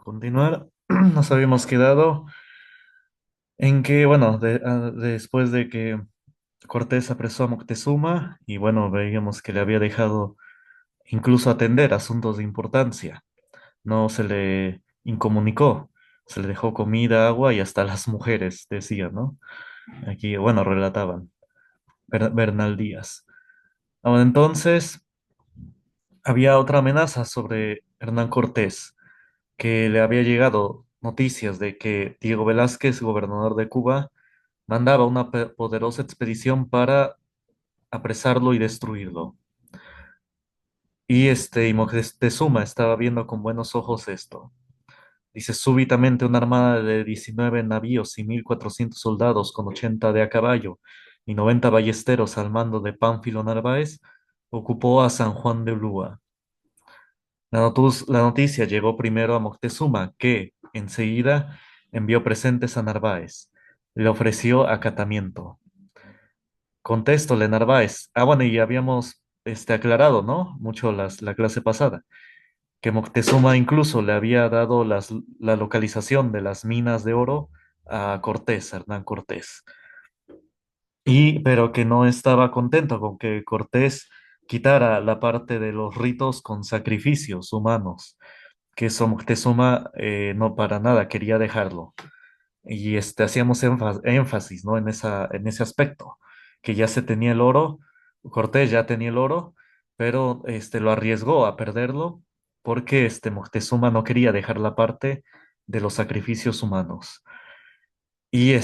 continuar. Nos habíamos quedado en que, bueno, después de que Cortés apresó a Moctezuma y bueno, veíamos que le había dejado incluso atender asuntos de importancia. No se le incomunicó, se le dejó comida, agua y hasta las mujeres, decía, ¿no? Aquí, bueno, relataban Bernal Díaz. Ahora, entonces, había otra amenaza sobre Hernán Cortés, que le había llegado noticias de que Diego Velázquez, gobernador de Cuba, mandaba una poderosa expedición para apresarlo y destruirlo. Y Moctezuma estaba viendo con buenos ojos esto. Dice, súbitamente una armada de 19 navíos y 1.400 soldados con 80 de a caballo y 90 ballesteros al mando de Pánfilo Narváez ocupó a San Juan de Ulúa. La noticia llegó primero a Moctezuma, que enseguida envió presentes a Narváez. Le ofreció acatamiento. Contéstole, Narváez. Ah, bueno, y habíamos aclarado, ¿no? Mucho la clase pasada, que Moctezuma incluso le había dado la localización de las minas de oro a Cortés, a Hernán Cortés. Pero que no estaba contento con que Cortés quitara la parte de los ritos con sacrificios humanos, que eso Moctezuma no para nada quería dejarlo. Y hacíamos énfasis, ¿no? En ese aspecto, que ya se tenía el oro, Cortés ya tenía el oro, pero lo arriesgó a perderlo porque Moctezuma no quería dejar la parte de los sacrificios humanos. Y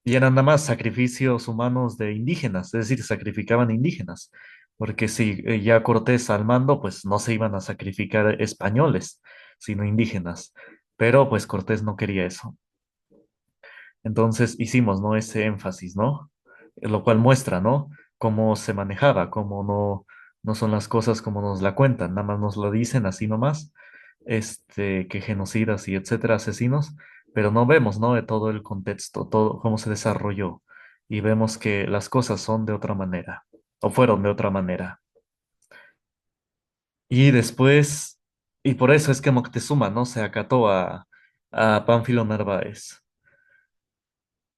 y eran nada más sacrificios humanos de indígenas, es decir, sacrificaban indígenas, porque si ya Cortés al mando, pues no se iban a sacrificar españoles, sino indígenas. Pero pues Cortés no quería eso. Entonces hicimos, ¿no? Ese énfasis, ¿no? Lo cual muestra, ¿no? Cómo se manejaba, cómo no son las cosas como nos la cuentan, nada más nos lo dicen así nomás, que genocidas y etcétera, asesinos, pero no vemos, ¿no? De todo el contexto, todo cómo se desarrolló y vemos que las cosas son de otra manera, o fueron de otra manera. Y después, y por eso es que Moctezuma, ¿no? Se acató a Pánfilo Narváez.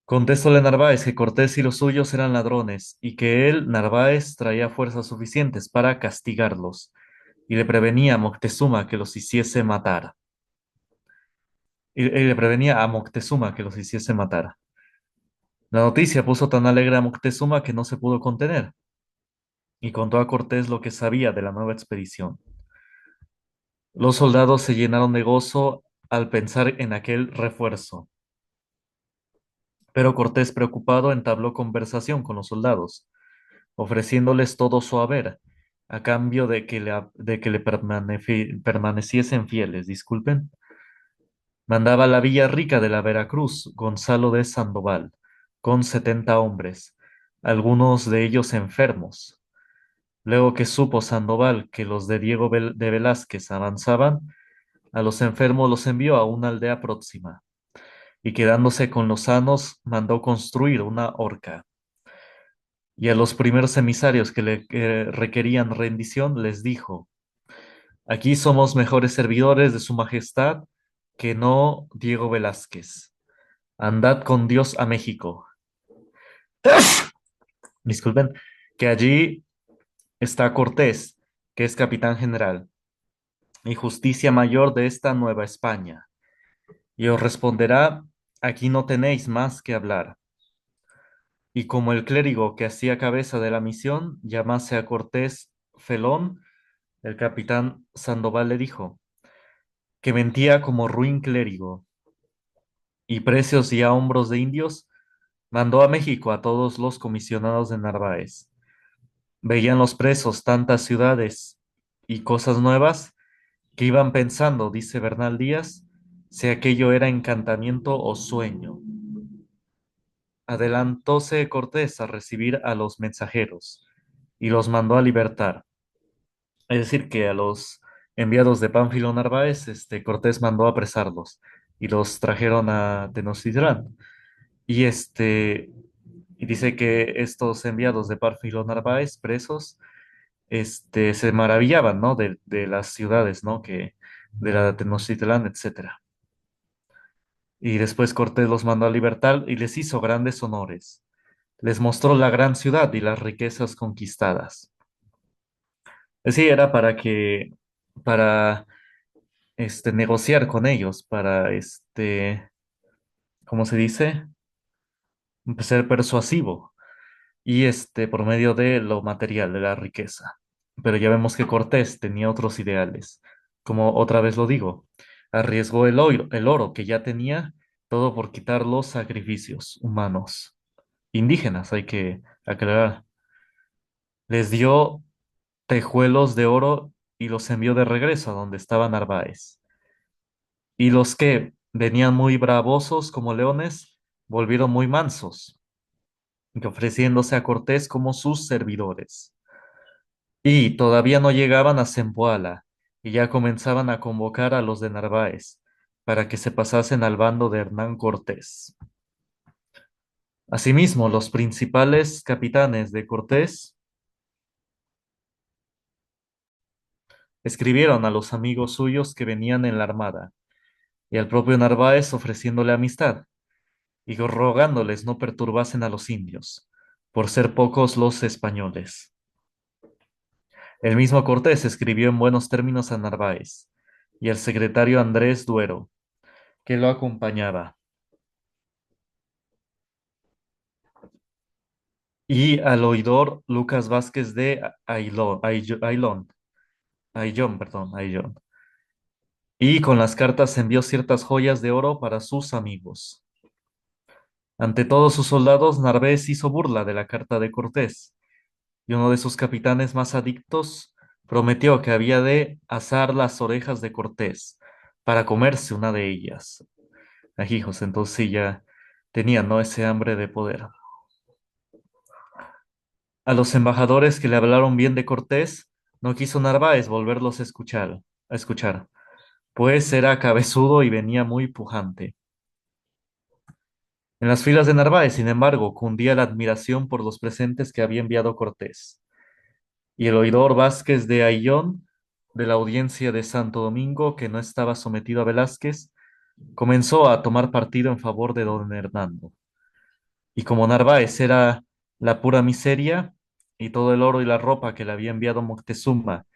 Contestóle Narváez que Cortés y los suyos eran ladrones y que él, Narváez, traía fuerzas suficientes para castigarlos y le prevenía a Moctezuma que los hiciese matar. Y le prevenía a Moctezuma que los hiciese matar. La noticia puso tan alegre a Moctezuma que no se pudo contener y contó a Cortés lo que sabía de la nueva expedición. Los soldados se llenaron de gozo al pensar en aquel refuerzo, pero Cortés, preocupado, entabló conversación con los soldados ofreciéndoles todo su haber, a cambio de que le permaneciesen fieles. Disculpen. Mandaba a la villa rica de la Veracruz, Gonzalo de Sandoval, con 70 hombres, algunos de ellos enfermos. Luego que supo Sandoval que los de Diego de Velázquez avanzaban, a los enfermos los envió a una aldea próxima, y quedándose con los sanos, mandó construir una horca. Y a los primeros emisarios que requerían rendición les dijo, aquí somos mejores servidores de su majestad que no Diego Velázquez. Andad con Dios a México. Disculpen, que allí está Cortés, que es capitán general y justicia mayor de esta Nueva España. Y os responderá, aquí no tenéis más que hablar. Y como el clérigo que hacía cabeza de la misión llamase a Cortés felón, el capitán Sandoval le dijo que mentía como ruin clérigo y precios y a hombros de indios mandó a México a todos los comisionados de Narváez. Veían los presos tantas ciudades y cosas nuevas que iban pensando, dice Bernal Díaz, si aquello era encantamiento o sueño. Adelantóse Cortés a recibir a los mensajeros y los mandó a libertar. Es decir, que a los enviados de Pánfilo Narváez, Cortés mandó a apresarlos y los trajeron a Tenochtitlán. Y y dice que estos enviados de Pánfilo Narváez, presos, se maravillaban, ¿no? De las ciudades, ¿no? de la Tenochtitlán, etcétera. Y después Cortés los mandó a libertad y les hizo grandes honores. Les mostró la gran ciudad y las riquezas conquistadas. Sí, era para negociar con ellos, ¿cómo se dice? Ser persuasivo y por medio de lo material, de la riqueza. Pero ya vemos que Cortés tenía otros ideales. Como otra vez lo digo, arriesgó el oro que ya tenía, todo por quitar los sacrificios humanos. Indígenas, hay que aclarar. Les dio tejuelos de oro y los envió de regreso a donde estaba Narváez. Y los que venían muy bravosos como leones, volvieron muy mansos, y ofreciéndose a Cortés como sus servidores. Y todavía no llegaban a Zempoala, y ya comenzaban a convocar a los de Narváez para que se pasasen al bando de Hernán Cortés. Asimismo, los principales capitanes de Cortés escribieron a los amigos suyos que venían en la armada, y al propio Narváez ofreciéndole amistad, y rogándoles no perturbasen a los indios, por ser pocos los españoles. El mismo Cortés escribió en buenos términos a Narváez y al secretario Andrés Duero, que lo acompañaba, y al oidor Lucas Vázquez de Ayllón, perdón, Ayllón. Y con las cartas envió ciertas joyas de oro para sus amigos. Ante todos sus soldados, Narváez hizo burla de la carta de Cortés, y uno de sus capitanes más adictos prometió que había de asar las orejas de Cortés para comerse una de ellas. Ajijos, entonces sí ya tenían, ¿no? Ese hambre de poder. A los embajadores que le hablaron bien de Cortés, no quiso Narváez volverlos a escuchar, pues era cabezudo y venía muy pujante. En las filas de Narváez, sin embargo, cundía la admiración por los presentes que había enviado Cortés. Y el oidor Vázquez de Ayllón, de la audiencia de Santo Domingo, que no estaba sometido a Velázquez, comenzó a tomar partido en favor de don Hernando. Y como Narváez era la pura miseria, y todo el oro y la ropa que le había enviado Moctezuma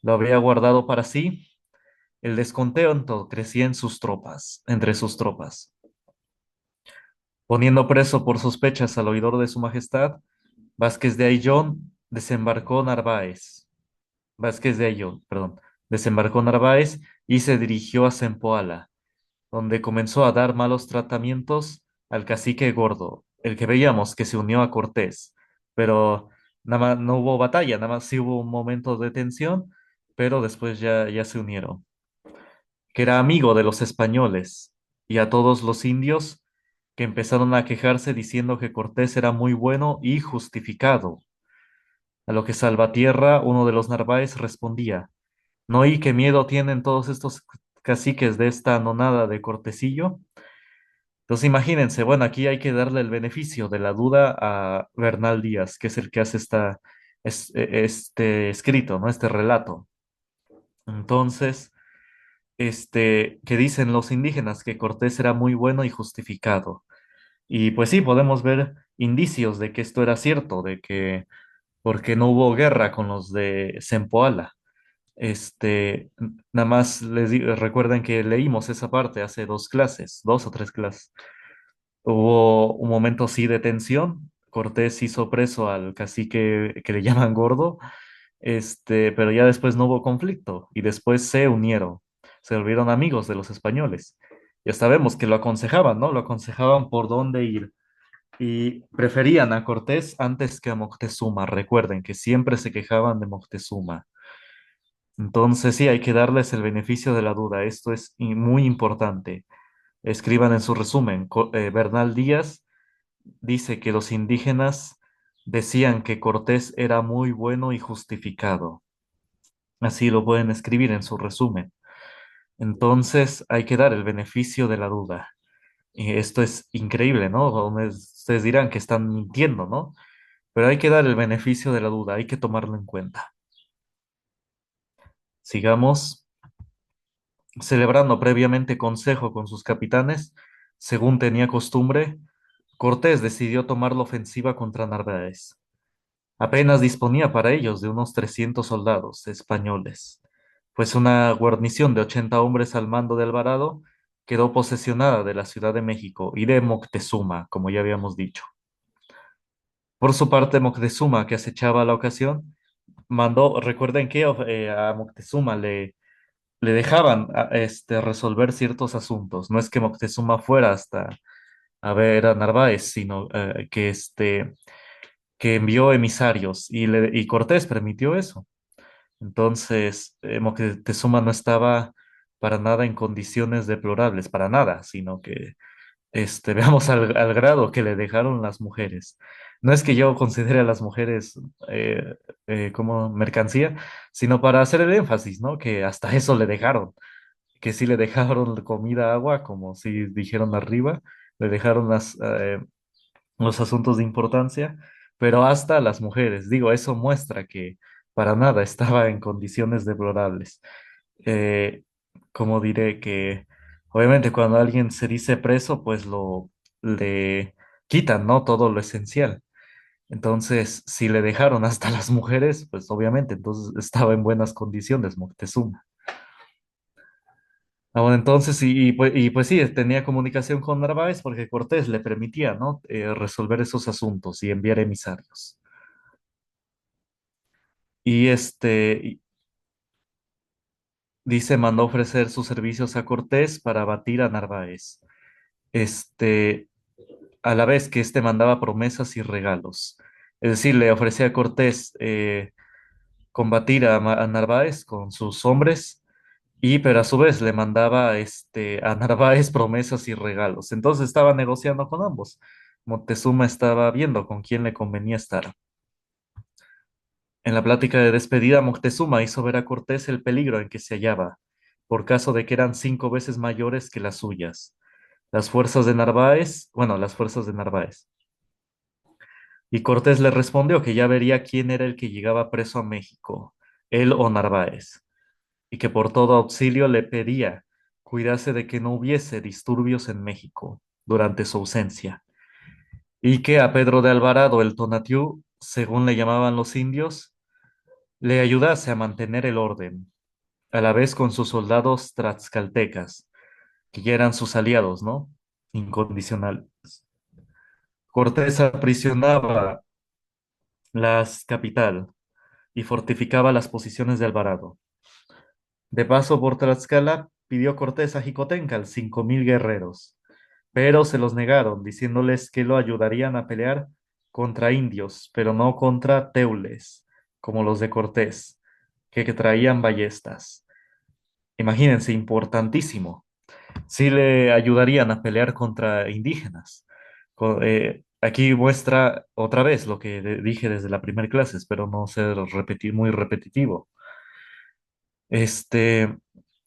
lo había guardado para sí, el descontento crecía entre sus tropas. Poniendo preso por sospechas al oidor de su majestad, Vázquez de Ayllón desembarcó Narváez. Vázquez de Ayllón, perdón, desembarcó Narváez y se dirigió a Zempoala, donde comenzó a dar malos tratamientos al cacique Gordo, el que veíamos que se unió a Cortés, pero nada más no hubo batalla, nada más sí hubo un momento de tensión, pero después ya se unieron, que era amigo de los españoles y a todos los indios que empezaron a quejarse diciendo que Cortés era muy bueno y justificado, a lo que Salvatierra, uno de los Narváez, respondía: ¿No oí qué miedo tienen todos estos caciques de esta nonada de Cortesillo? Entonces imagínense, bueno, aquí hay que darle el beneficio de la duda a Bernal Díaz, que es el que hace este escrito, ¿no? Este relato. Entonces, que dicen los indígenas que Cortés era muy bueno y justificado. Y pues sí, podemos ver indicios de que esto era cierto, de que porque no hubo guerra con los de Zempoala. Nada más recuerden que leímos esa parte hace 2 clases, 2 o 3 clases. Hubo un momento sí de tensión. Cortés hizo preso al cacique que le llaman Gordo, pero ya después no hubo conflicto y después se unieron, se volvieron amigos de los españoles. Ya sabemos que lo aconsejaban, ¿no? Lo aconsejaban por dónde ir y preferían a Cortés antes que a Moctezuma. Recuerden que siempre se quejaban de Moctezuma. Entonces sí, hay que darles el beneficio de la duda. Esto es muy importante. Escriban en su resumen. Bernal Díaz dice que los indígenas decían que Cortés era muy bueno y justificado. Así lo pueden escribir en su resumen. Entonces hay que dar el beneficio de la duda. Y esto es increíble, ¿no? Ustedes dirán que están mintiendo, ¿no? Pero hay que dar el beneficio de la duda, hay que tomarlo en cuenta. Sigamos. Celebrando previamente consejo con sus capitanes, según tenía costumbre, Cortés decidió tomar la ofensiva contra Narváez. Apenas disponía para ellos de unos 300 soldados españoles, pues una guarnición de 80 hombres al mando de Alvarado quedó posesionada de la Ciudad de México y de Moctezuma, como ya habíamos dicho. Por su parte, Moctezuma, que acechaba la ocasión, mandó, recuerden que a Moctezuma le dejaban resolver ciertos asuntos. No es que Moctezuma fuera hasta a ver a Narváez, sino que envió emisarios y Cortés permitió eso. Entonces, Moctezuma no estaba para nada en condiciones deplorables, para nada, sino que veamos al grado que le dejaron las mujeres. No es que yo considere a las mujeres eh, como mercancía, sino para hacer el énfasis, ¿no? Que hasta eso le dejaron, que sí le dejaron comida, agua, como si dijeron arriba, le dejaron los asuntos de importancia, pero hasta las mujeres. Digo, eso muestra que para nada estaba en condiciones deplorables. Eh, como diré que obviamente cuando alguien se dice preso, pues le quitan, ¿no? Todo lo esencial. Entonces, si le dejaron hasta las mujeres, pues obviamente entonces estaba en buenas condiciones Moctezuma. Ah, bueno, entonces, y pues sí, tenía comunicación con Narváez porque Cortés le permitía, ¿no? Resolver esos asuntos y enviar emisarios. Y dice, mandó ofrecer sus servicios a Cortés para abatir a Narváez. Este, a la vez que mandaba promesas y regalos. Es decir, le ofrecía a Cortés combatir a Narváez con sus hombres pero a su vez le mandaba a Narváez promesas y regalos. Entonces estaba negociando con ambos. Moctezuma estaba viendo con quién le convenía estar. En la plática de despedida, Moctezuma hizo ver a Cortés el peligro en que se hallaba, por caso de que eran 5 veces mayores que las suyas. Las fuerzas de Narváez, bueno, las fuerzas de Narváez. Y Cortés le respondió que ya vería quién era el que llegaba preso a México, él o Narváez, y que por todo auxilio le pedía cuidase de que no hubiese disturbios en México durante su ausencia, y que a Pedro de Alvarado el Tonatiuh, según le llamaban los indios, le ayudase a mantener el orden, a la vez con sus soldados tlaxcaltecas, que ya eran sus aliados, ¿no? Incondicionales. Cortés aprisionaba la capital y fortificaba las posiciones de Alvarado. De paso por Tlaxcala, pidió Cortés a Jicotencal 5.000 guerreros, pero se los negaron, diciéndoles que lo ayudarían a pelear contra indios, pero no contra teules, como los de Cortés, que traían ballestas. Imagínense, importantísimo. Sí le ayudarían a pelear contra indígenas. Aquí muestra otra vez lo que dije desde la primera clase, espero no ser muy repetitivo. Este,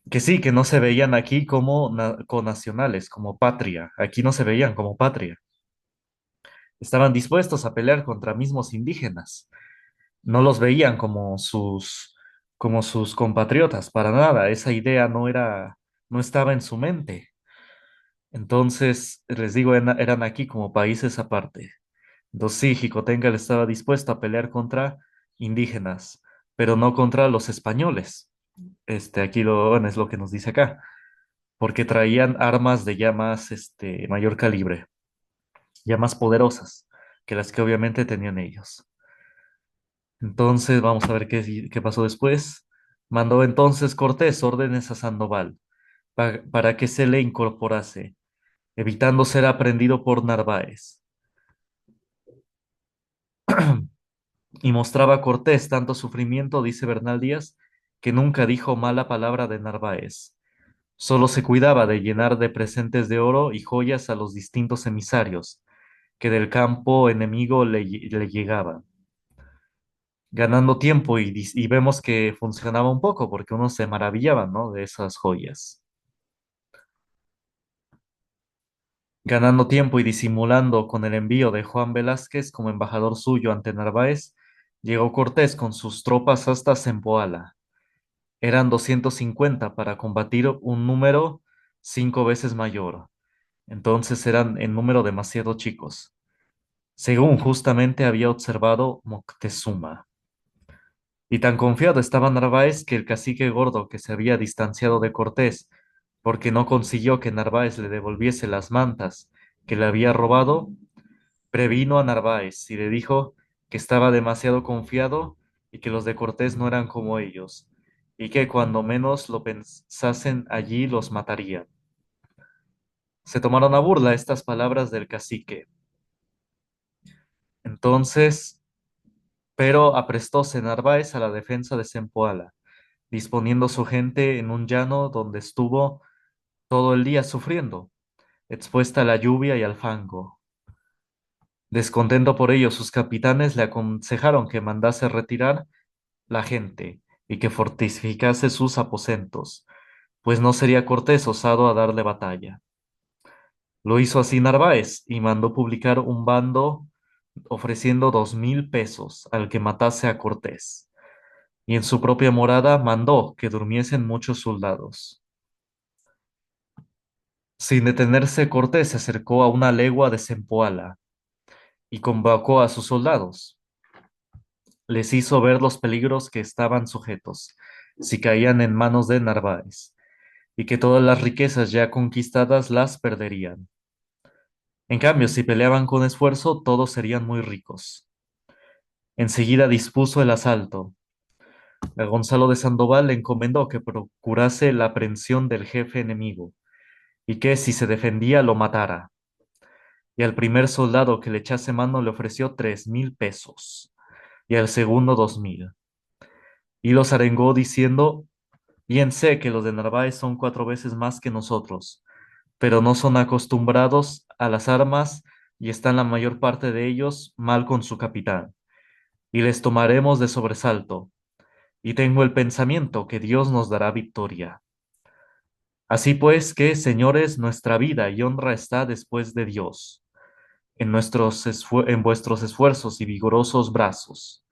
que sí, que no se veían aquí como conacionales, como patria. Aquí no se veían como patria. Estaban dispuestos a pelear contra mismos indígenas. No los veían como sus compatriotas, para nada. Esa idea no estaba en su mente. Entonces, les digo, eran aquí como países aparte. Entonces, sí, Jicotencal estaba dispuesto a pelear contra indígenas, pero no contra los españoles. Aquí bueno, es lo que nos dice acá, porque traían armas de ya más, mayor calibre, ya más poderosas que las que obviamente tenían ellos. Entonces, vamos a ver qué pasó después. Mandó entonces Cortés órdenes a Sandoval para que se le incorporase, evitando ser aprendido por Narváez. Y mostraba a Cortés tanto sufrimiento, dice Bernal Díaz, que nunca dijo mala palabra de Narváez. Solo se cuidaba de llenar de presentes de oro y joyas a los distintos emisarios que del campo enemigo le llegaban, ganando tiempo y vemos que funcionaba un poco porque uno se maravillaba, ¿no? De esas joyas. Ganando tiempo y disimulando con el envío de Juan Velázquez como embajador suyo ante Narváez, llegó Cortés con sus tropas hasta Zempoala. eran 250 para combatir un número 5 veces mayor. Entonces eran en número demasiado chicos, según justamente había observado Moctezuma. Y tan confiado estaba Narváez que el cacique gordo que se había distanciado de Cortés, porque no consiguió que Narváez le devolviese las mantas que le había robado, previno a Narváez y le dijo que estaba demasiado confiado y que los de Cortés no eran como ellos, y que cuando menos lo pensasen allí los mataría. Se tomaron a burla estas palabras del cacique. Entonces, pero aprestóse Narváez a la defensa de Zempoala, disponiendo su gente en un llano donde estuvo todo el día sufriendo, expuesta a la lluvia y al fango. Descontento por ello, sus capitanes le aconsejaron que mandase retirar la gente y que fortificase sus aposentos, pues no sería Cortés osado a darle batalla. Lo hizo así Narváez y mandó publicar un bando ofreciendo 2000 pesos al que matase a Cortés, y en su propia morada mandó que durmiesen muchos soldados. Sin detenerse, Cortés se acercó a una legua de Zempoala y convocó a sus soldados. Les hizo ver los peligros que estaban sujetos si caían en manos de Narváez, y que todas las riquezas ya conquistadas las perderían. En cambio, si peleaban con esfuerzo, todos serían muy ricos. Enseguida dispuso el asalto. A Gonzalo de Sandoval le encomendó que procurase la aprehensión del jefe enemigo, y que si se defendía lo matara. Y al primer soldado que le echase mano le ofreció 3000 pesos, y al segundo 2000. Y los arengó diciendo: Bien sé que los de Narváez son 4 veces más que nosotros, pero no son acostumbrados a las armas y están la mayor parte de ellos mal con su capitán, y les tomaremos de sobresalto, y tengo el pensamiento que Dios nos dará victoria. Así pues que, señores, nuestra vida y honra está después de Dios, en vuestros esfuerzos y vigorosos brazos.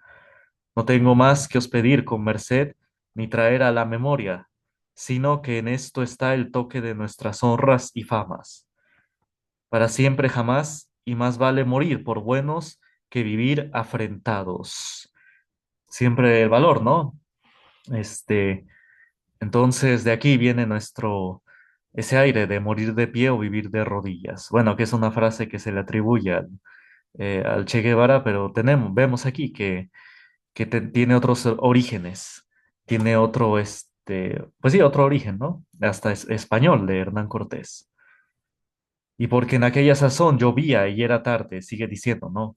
No tengo más que os pedir con merced ni traer a la memoria, sino que en esto está el toque de nuestras honras y famas. Para siempre jamás, y más vale morir por buenos que vivir afrentados. Siempre el valor, ¿no? Este, entonces de aquí viene ese aire de morir de pie o vivir de rodillas. Bueno, que es una frase que se le atribuye al Che Guevara, pero vemos aquí que tiene otros orígenes, tiene otro, pues sí, otro origen, ¿no? Hasta es español de Hernán Cortés. Y porque en aquella sazón llovía y era tarde, sigue diciendo, ¿no?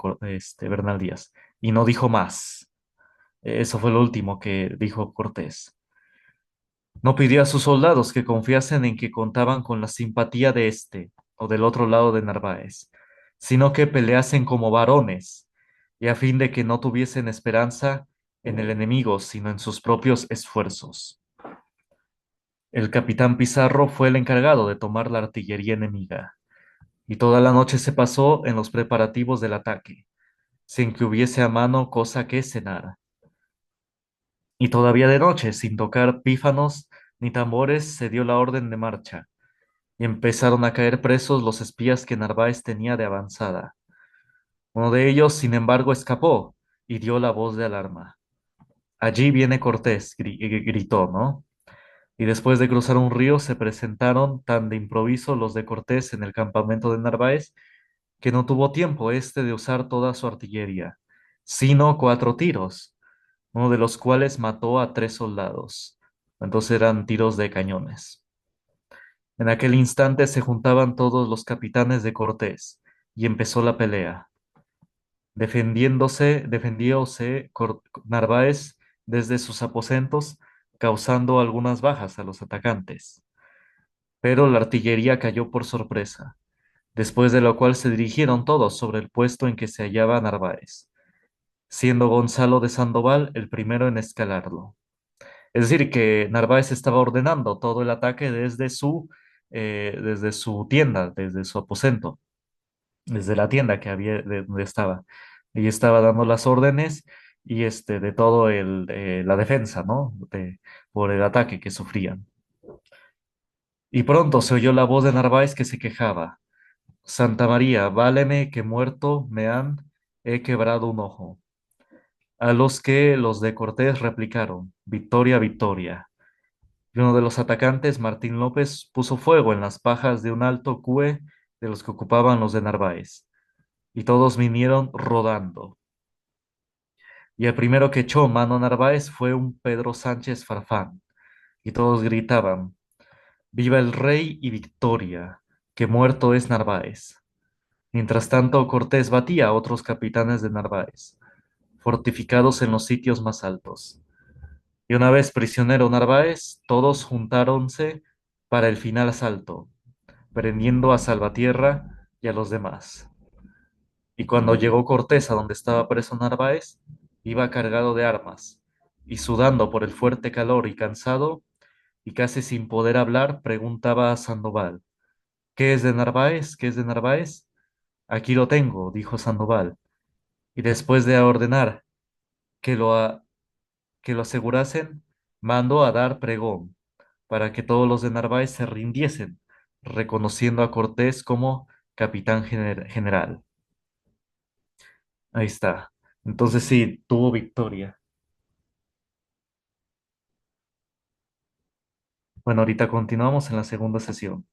Bernal Díaz, y no dijo más. Eso fue lo último que dijo Cortés. No pidió a sus soldados que confiasen en que contaban con la simpatía de o del otro lado de Narváez, sino que peleasen como varones, y a fin de que no tuviesen esperanza en el enemigo, sino en sus propios esfuerzos. El capitán Pizarro fue el encargado de tomar la artillería enemiga, y toda la noche se pasó en los preparativos del ataque, sin que hubiese a mano cosa que cenar. Y todavía de noche, sin tocar pífanos ni tambores, se dio la orden de marcha, y empezaron a caer presos los espías que Narváez tenía de avanzada. Uno de ellos, sin embargo, escapó y dio la voz de alarma. Allí viene Cortés, gritó, ¿no? Y después de cruzar un río, se presentaron tan de improviso los de Cortés en el campamento de Narváez que no tuvo tiempo de usar toda su artillería, sino 4 tiros, uno de los cuales mató a 3 soldados. Entonces eran tiros de cañones. En aquel instante se juntaban todos los capitanes de Cortés y empezó la pelea. Defendióse Narváez desde sus aposentos, causando algunas bajas a los atacantes. Pero la artillería cayó por sorpresa, después de lo cual se dirigieron todos sobre el puesto en que se hallaba Narváez, siendo Gonzalo de Sandoval el primero en escalarlo. Es decir, que Narváez estaba ordenando todo el ataque desde su tienda, desde su aposento, desde la tienda que había de donde estaba. Y estaba dando las órdenes y de todo la defensa, ¿no? Por el ataque que sufrían. Y pronto se oyó la voz de Narváez que se quejaba. Santa María, váleme que muerto me han, he quebrado un ojo. A los que los de Cortés replicaron, Victoria, Victoria. Y uno de los atacantes, Martín López, puso fuego en las pajas de un alto cue de los que ocupaban los de Narváez, y todos vinieron rodando. Y el primero que echó mano a Narváez fue un Pedro Sánchez Farfán, y todos gritaban, Viva el rey y victoria, que muerto es Narváez. Mientras tanto, Cortés batía a otros capitanes de Narváez, fortificados en los sitios más altos. Y una vez prisionero Narváez, todos juntáronse para el final asalto, prendiendo a Salvatierra y a los demás. Y cuando llegó Cortés a donde estaba preso Narváez, iba cargado de armas, y sudando por el fuerte calor y cansado, y casi sin poder hablar, preguntaba a Sandoval, ¿qué es de Narváez? ¿Qué es de Narváez? Aquí lo tengo, dijo Sandoval, y después de ordenar que que lo asegurasen, mandó a dar pregón para que todos los de Narváez se rindiesen, reconociendo a Cortés como capitán general. Ahí está. Entonces sí, tuvo victoria. Bueno, ahorita continuamos en la segunda sesión.